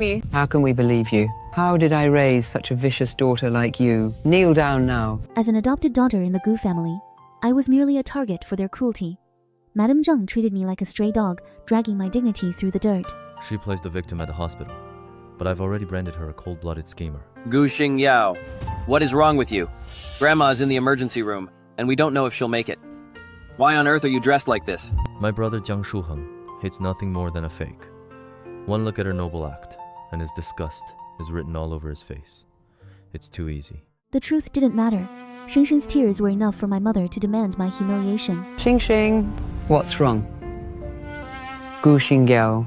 me. How can we believe you? How did I raise such a vicious daughter like you? Kneel down now. As an adopted daughter in the Gu family, I was merely a target for their cruelty. Madame Zheng treated me like a stray dog, dragging my dignity through the dirt. She plays the victim at the hospital, but I've already branded her a cold-blooded schemer. Gu Xingyao, what is wrong with you? Grandma is in the emergency room, and we don't know if she'll make it. Why on earth are you dressed like this? My brother Jiang Shuheng hates nothing more than a fake. One look at her noble act, and his disgust is written all over his face. It's too easy. The truth didn't matter. Xingxing's tears were enough for my mother to demand my humiliation. Xingxing, what's wrong? Gu Xingyao,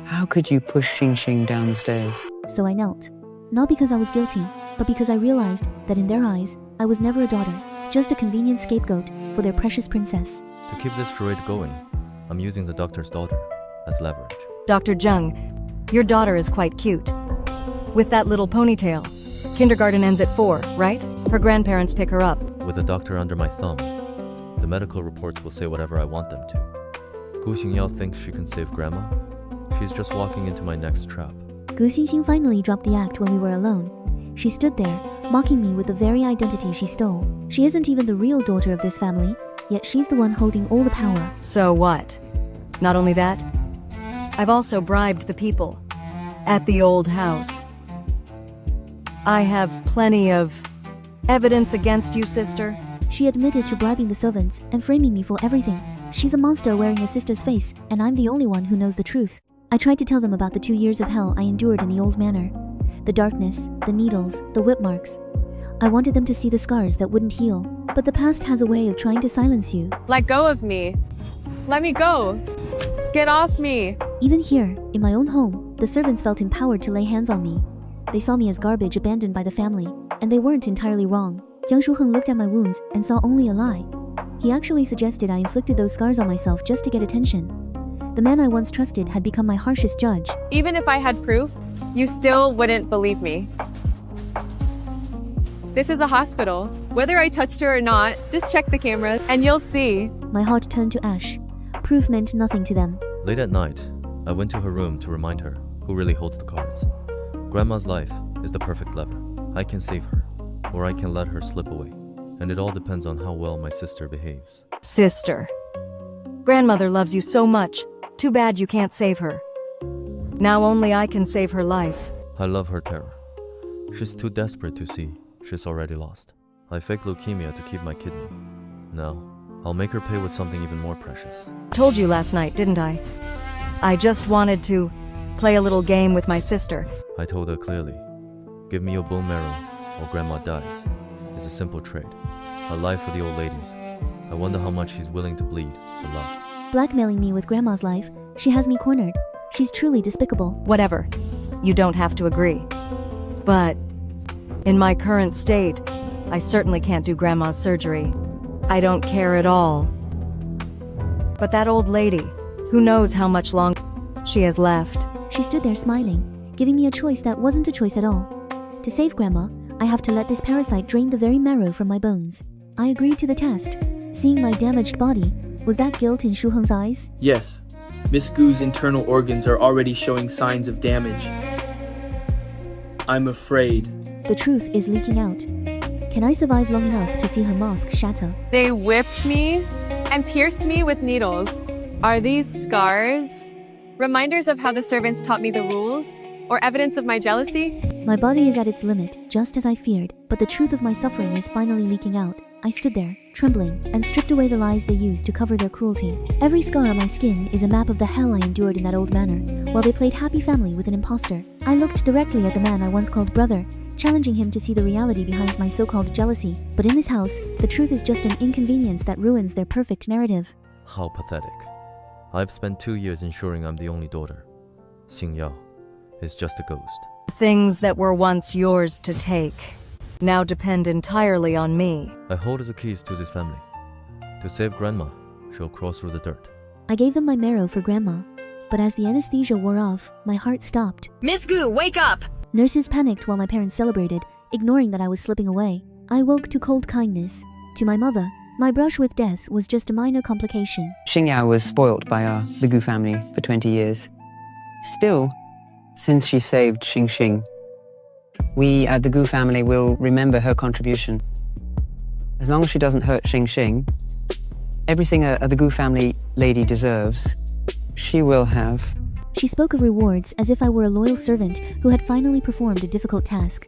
how could you push Xingxing down the stairs? So I knelt. Not because I was guilty, but because I realized that in their eyes, I was never a daughter, just a convenient scapegoat for their precious princess. To keep this charade going, I'm using the doctor's daughter as leverage. Dr. Zheng, your daughter is quite cute. With that little ponytail. Kindergarten ends at 4, right? Her grandparents pick her up. With a doctor under my thumb, the medical reports will say whatever I want them to. Gu Xingyao thinks she can save Grandma. She's just walking into my next trap. Gu Xingxing finally dropped the act when we were alone. She stood there, mocking me with the very identity she stole. She isn't even the real daughter of this family, yet she's the one holding all the power. So what? Not only that, I've also bribed the people at the old house. I have plenty of evidence against you, sister. She admitted to bribing the servants and framing me for everything. She's a monster wearing a sister's face, and I'm the only one who knows the truth. I tried to tell them about the 2 years of hell I endured in the old manor. The darkness, the needles, the whip marks. I wanted them to see the scars that wouldn't heal. But the past has a way of trying to silence you. Let go of me. Let me go. Get off me. Even here, in my own home, the servants felt empowered to lay hands on me. They saw me as garbage abandoned by the family, and they weren't entirely wrong. Jiang Shuheng looked at my wounds and saw only a lie. He actually suggested I inflicted those scars on myself just to get attention. The man I once trusted had become my harshest judge. Even if I had proof, you still wouldn't believe me. This is a hospital. Whether I touched her or not, just check the camera and you'll see. My heart turned to ash. Proof meant nothing to them. Late at night, I went to her room to remind her who really holds the cards. Grandma's life is the perfect lever. I can save her, or I can let her slip away. And it all depends on how well my sister behaves. Sister. Grandmother loves you so much. Too bad you can't save her. Now only I can save her life. I love her terror. She's too desperate to see she's already lost. I faked leukemia to keep my kidney. Now, I'll make her pay with something even more precious. Told you last night, didn't I? I just wanted to play a little game with my sister. I told her clearly, give me your bone marrow or Grandma dies. It's a simple trade. A life for the old ladies. I wonder how much she's willing to bleed for love. Blackmailing me with Grandma's life, she has me cornered. She's truly despicable. Whatever. You don't have to agree. But in my current state, I certainly can't do Grandma's surgery. I don't care at all. But that old lady, who knows how much longer she has left. She stood there smiling, giving me a choice that wasn't a choice at all. To save Grandma, I have to let this parasite drain the very marrow from my bones. I agreed to the test. Seeing my damaged body, was that guilt in Shuheng's eyes? Yes. Miss Gu's internal organs are already showing signs of damage. I'm afraid. The truth is leaking out. Can I survive long enough to see her mask shatter? They whipped me and pierced me with needles. Are these scars reminders of how the servants taught me the rules? Or evidence of my jealousy? My body is at its limit, just as I feared, but the truth of my suffering is finally leaking out. I stood there, trembling, and stripped away the lies they used to cover their cruelty. Every scar on my skin is a map of the hell I endured in that old manor, while they played happy family with an imposter. I looked directly at the man I once called brother, challenging him to see the reality behind my so-called jealousy. But in this house, the truth is just an inconvenience that ruins their perfect narrative. How pathetic. I've spent 2 years ensuring I'm the only daughter. Xingyao is just a ghost. Things that were once yours to take now depend entirely on me. I hold the keys to this family. To save Grandma, she'll crawl through the dirt. I gave them my marrow for Grandma, but as the anesthesia wore off, my heart stopped. Miss Gu, wake up! Nurses panicked while my parents celebrated, ignoring that I was slipping away. I woke to cold kindness. To my mother, my brush with death was just a minor complication. Xingyao was spoilt by the Gu family for 20 years. Still, since she saved Xing, we at the Gu family will remember her contribution. As long as she doesn't hurt Xing, everything a the Gu family lady deserves, she will have. She spoke of rewards as if I were a loyal servant who had finally performed a difficult task.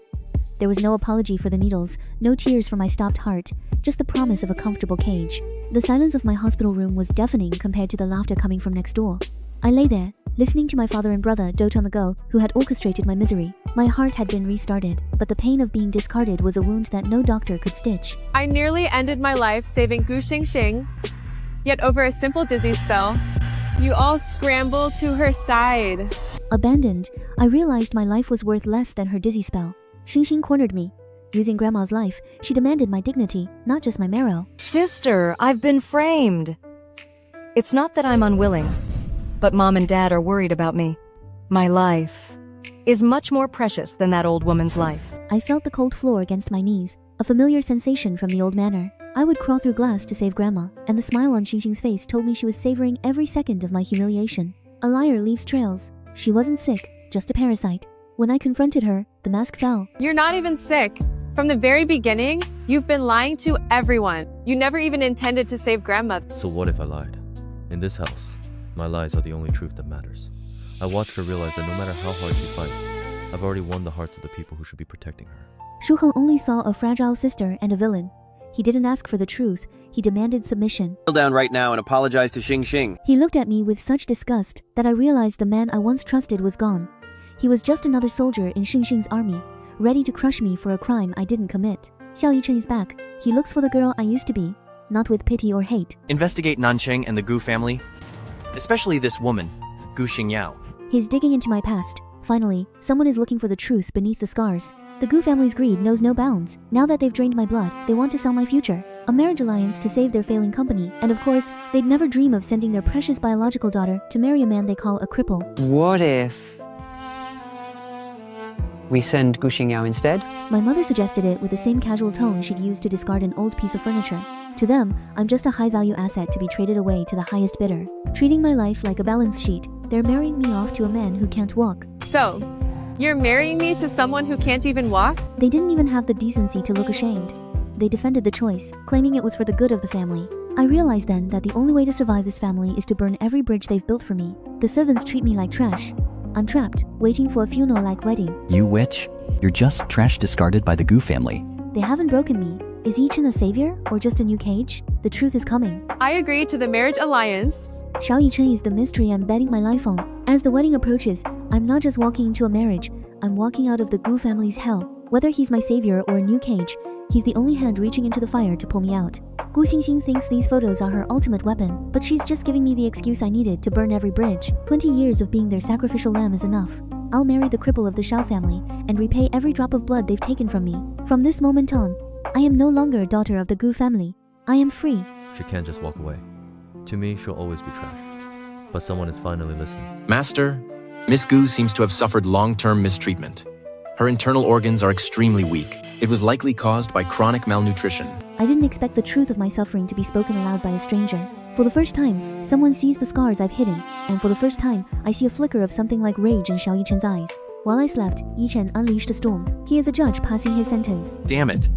There was no apology for the needles, no tears for my stopped heart, just the promise of a comfortable cage. The silence of my hospital room was deafening compared to the laughter coming from next door. I lay there, listening to my father and brother dote on the girl who had orchestrated my misery. My heart had been restarted, but the pain of being discarded was a wound that no doctor could stitch. I nearly ended my life saving Gu Xing, yet over a simple dizzy spell, you all scramble to her side. Abandoned, I realized my life was worth less than her dizzy spell. Xing cornered me. Using Grandma's life, she demanded my dignity, not just my marrow. Sister, I've been framed. It's not that I'm unwilling, but Mom and Dad are worried about me. My life is much more precious than that old woman's life. I felt the cold floor against my knees, a familiar sensation from the old manor. I would crawl through glass to save Grandma, and the smile on Xing's face told me she was savoring every second of my humiliation. A liar leaves trails. She wasn't sick, just a parasite. When I confronted her, the mask fell. You're not even sick. From the very beginning, you've been lying to everyone. You never even intended to save Grandma. So what if I lied? In this house, my lies are the only truth that matters. I watched her realize that no matter how hard she fights, I've already won the hearts of the people who should be protecting her. Shu Heng only saw a fragile sister and a villain. He didn't ask for the truth, he demanded submission. Kneel down right now and apologize to Xing. He looked at me with such disgust that I realized the man I once trusted was gone. He was just another soldier in Xing's army, ready to crush me for a crime I didn't commit. Xiao Yichen is back. He looks for the girl I used to be, not with pity or hate. Investigate Nancheng and the Gu family, especially this woman, Gu Xingyao. He's digging into my past. Finally, someone is looking for the truth beneath the scars. The Gu family's greed knows no bounds. Now that they've drained my blood, they want to sell my future. A marriage alliance to save their failing company, and of course, they'd never dream of sending their precious biological daughter to marry a man they call a cripple. What if we send Gu Xingyao instead? My mother suggested it with the same casual tone she'd used to discard an old piece of furniture. To them, I'm just a high-value asset to be traded away to the highest bidder. Treating my life like a balance sheet, they're marrying me off to a man who can't walk. So, you're marrying me to someone who can't even walk? They didn't even have the decency to look ashamed. They defended the choice, claiming it was for the good of the family. I realized then that the only way to survive this family is to burn every bridge they've built for me. The servants treat me like trash. I'm trapped, waiting for a funeral-like wedding. You witch, you're just trash discarded by the Gu family. They haven't broken me. Is Yichen a savior, or just a new cage? The truth is coming. I agree to the marriage alliance. Xiao Yichen is the mystery I'm betting my life on. As the wedding approaches, I'm not just walking into a marriage, I'm walking out of the Gu family's hell. Whether he's my savior or a new cage, he's the only hand reaching into the fire to pull me out. Gu Xingxing thinks these photos are her ultimate weapon, but she's just giving me the excuse I needed to burn every bridge. 20 years of being their sacrificial lamb is enough. I'll marry the cripple of the Xiao family and repay every drop of blood they've taken from me. From this moment on, I am no longer a daughter of the Gu family. I am free. She can't just walk away. To me, she'll always be trash. But someone is finally listening. Master, Miss Gu seems to have suffered long-term mistreatment. Her internal organs are extremely weak. It was likely caused by chronic malnutrition. I didn't expect the truth of my suffering to be spoken aloud by a stranger. For the first time, someone sees the scars I've hidden, and for the first time, I see a flicker of something like rage in Xiao Yichen's eyes. While I slept, Yichen unleashed a storm. He is a judge passing his sentence. Damn it.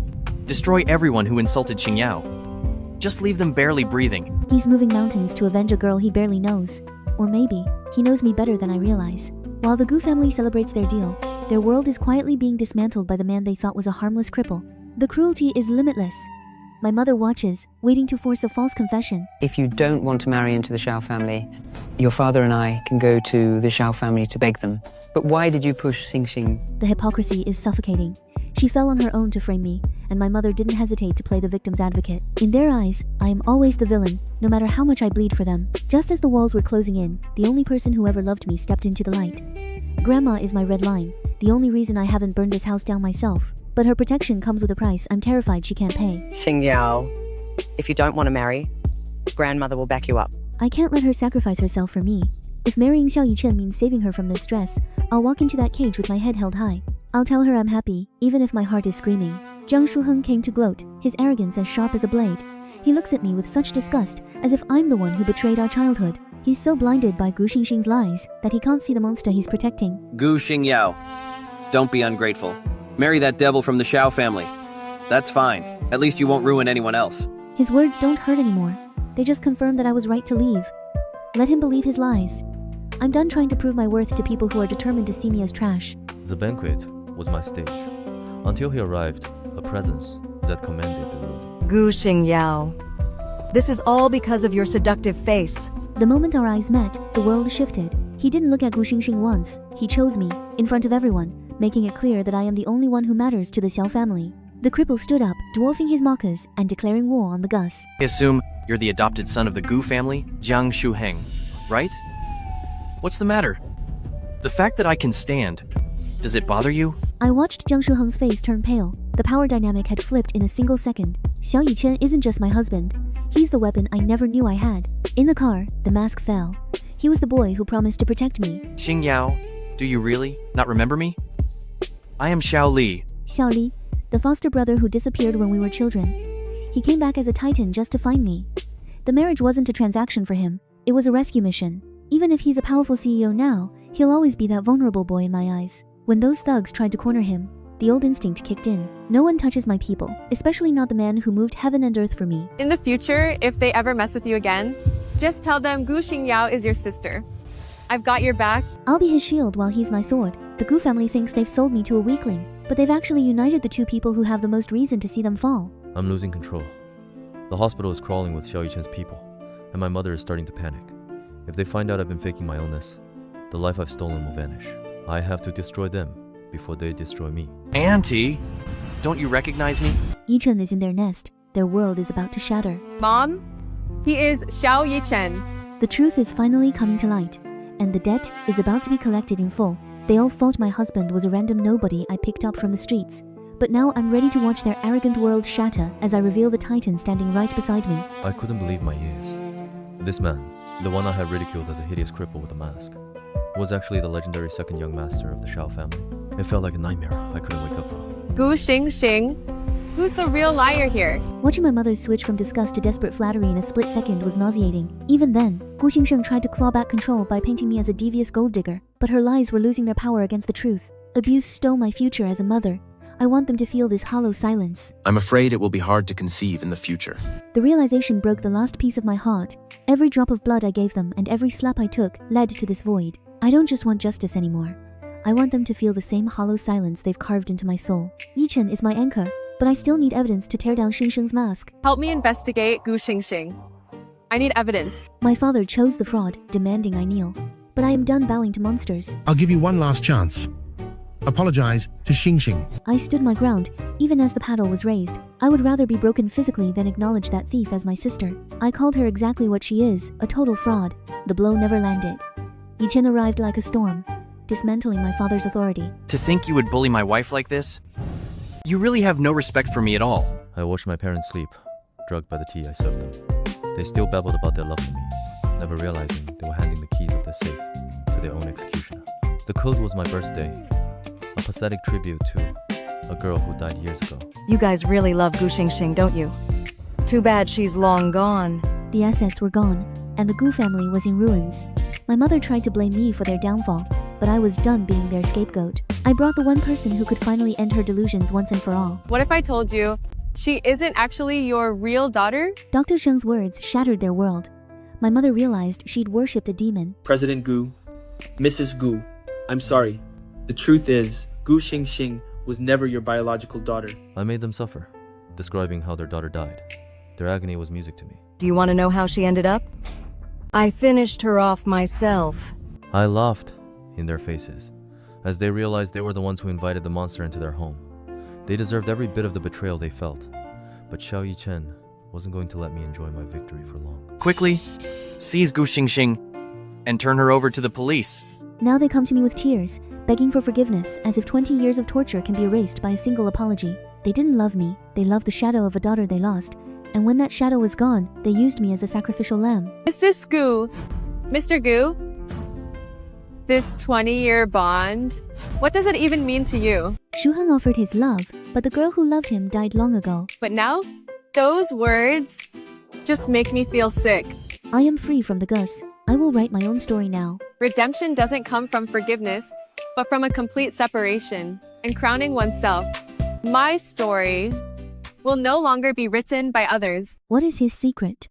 Destroy everyone who insulted Xingyao. Just leave them barely breathing. He's moving mountains to avenge a girl he barely knows. Or maybe, he knows me better than I realize. While the Gu family celebrates their deal, their world is quietly being dismantled by the man they thought was a harmless cripple. The cruelty is limitless. My mother watches, waiting to force a false confession. If you don't want to marry into the Xiao family, your father and I can go to the Xiao family to beg them. But why did you push Xing? The hypocrisy is suffocating. She fell on her own to frame me, and my mother didn't hesitate to play the victim's advocate. In their eyes, I am always the villain, no matter how much I bleed for them. Just as the walls were closing in, the only person who ever loved me stepped into the light. Grandma is my red line, the only reason I haven't burned this house down myself. But her protection comes with a price I'm terrified she can't pay. Xingyao, if you don't want to marry, grandmother will back you up. I can't let her sacrifice herself for me. If marrying Xiao Yichen means saving her from this stress, I'll walk into that cage with my head held high. I'll tell her I'm happy, even if my heart is screaming. Zhang Shuheng came to gloat, his arrogance as sharp as a blade. He looks at me with such disgust, as if I'm the one who betrayed our childhood. He's so blinded by Gu Xingxing's lies that he can't see the monster he's protecting. Gu Xingyao, don't be ungrateful. Marry that devil from the Xiao family. That's fine. At least you won't ruin anyone else. His words don't hurt anymore. They just confirm that I was right to leave. Let him believe his lies. I'm done trying to prove my worth to people who are determined to see me as trash. The banquet was my stage. Until he arrived, a presence that commanded the room. Gu Xingyao. This is all because of your seductive face. The moment our eyes met, the world shifted. He didn't look at Gu Xingxing once. He chose me, in front of everyone, making it clear that I am the only one who matters to the Xiao family. The cripple stood up, dwarfing his mockers and declaring war on the Gus. I assume you're the adopted son of the Gu family, Jiang Shuheng, right? What's the matter? The fact that I can stand, does it bother you? I watched Jiang Shuheng's face turn pale. The power dynamic had flipped in a single second. Xiao Yichen isn't just my husband. He's the weapon I never knew I had. In the car, the mask fell. He was the boy who promised to protect me. Xingyao, do you really not remember me? I am Xiao Li. Xiao Li, the foster brother who disappeared when we were children. He came back as a titan just to find me. The marriage wasn't a transaction for him. It was a rescue mission. Even if he's a powerful CEO now, he'll always be that vulnerable boy in my eyes. When those thugs tried to corner him, the old instinct kicked in. No one touches my people, especially not the man who moved heaven and earth for me. In the future, if they ever mess with you again, just tell them Gu Xingyao is your sister. I've got your back. I'll be his shield while he's my sword. The Gu family thinks they've sold me to a weakling, but they've actually united the two people who have the most reason to see them fall. I'm losing control. The hospital is crawling with Xiao Yichen's people, and my mother is starting to panic. If they find out I've been faking my illness, the life I've stolen will vanish. I have to destroy them before they destroy me. Auntie, don't you recognize me? Yichen is in their nest. Their world is about to shatter. Mom, he is Xiao Yichen. The truth is finally coming to light, and the debt is about to be collected in full. They all thought my husband was a random nobody I picked up from the streets. But now I'm ready to watch their arrogant world shatter as I reveal the titan standing right beside me. I couldn't believe my ears. This man, the one I had ridiculed as a hideous cripple with a mask, was actually the legendary second young master of the Xiao family. It felt like a nightmare I couldn't wake up from. Gu Xingxing, who's the real liar here? Watching my mother switch from disgust to desperate flattery in a split second was nauseating. Even then, Gu Xingxing tried to claw back control by painting me as a devious gold digger, but her lies were losing their power against the truth. Abuse stole my future as a mother. I want them to feel this hollow silence. I'm afraid it will be hard to conceive in the future. The realization broke the last piece of my heart. Every drop of blood I gave them and every slap I took led to this void. I don't just want justice anymore. I want them to feel the same hollow silence they've carved into my soul. Yichen is my anchor, but I still need evidence to tear down Xingxing's mask. Help me investigate Gu Xingxing. I need evidence. My father chose the fraud, demanding I kneel. But I am done bowing to monsters. I'll give you one last chance. Apologize to Xingxing. I stood my ground, even as the paddle was raised. I would rather be broken physically than acknowledge that thief as my sister. I called her exactly what she is, a total fraud. The blow never landed. Yichen arrived like a storm, dismantling my father's authority. To think you would bully my wife like this? You really have no respect for me at all. I watched my parents sleep, drugged by the tea I served them. They still babbled about their love for me, never realizing they were handing the keys of their safe to their own executioner. The code was my birthday, a pathetic tribute to a girl who died years ago. You guys really love Gu Xingxing, don't you? Too bad she's long gone. The assets were gone, and the Gu family was in ruins. My mother tried to blame me for their downfall, but I was done being their scapegoat. I brought the one person who could finally end her delusions once and for all. What if I told you she isn't actually your real daughter? Dr. Sheng's words shattered their world. My mother realized she'd worshipped a demon. President Gu, Mrs. Gu, I'm sorry. The truth is, Gu Xingxing was never your biological daughter. I made them suffer, describing how their daughter died. Their agony was music to me. Do you want to know how she ended up? I finished her off myself. I laughed in their faces as they realized they were the ones who invited the monster into their home. They deserved every bit of the betrayal they felt, but Xiao Yichen wasn't going to let me enjoy my victory for long. Quickly, seize Gu Xingxing and turn her over to the police. Now they come to me with tears, begging for forgiveness, as if 20 years of torture can be erased by a single apology. They didn't love me, they loved the shadow of a daughter they lost, and when that shadow was gone, they used me as a sacrificial lamb. Mrs. Gu, Mr. Gu, this 20-year bond, what does it even mean to you? Shuheng offered his love, but the girl who loved him died long ago. But now, those words just make me feel sick. I am free from the Gus. I will write my own story now. Redemption doesn't come from forgiveness, but from a complete separation and crowning oneself. My story will no longer be written by others. What is his secret?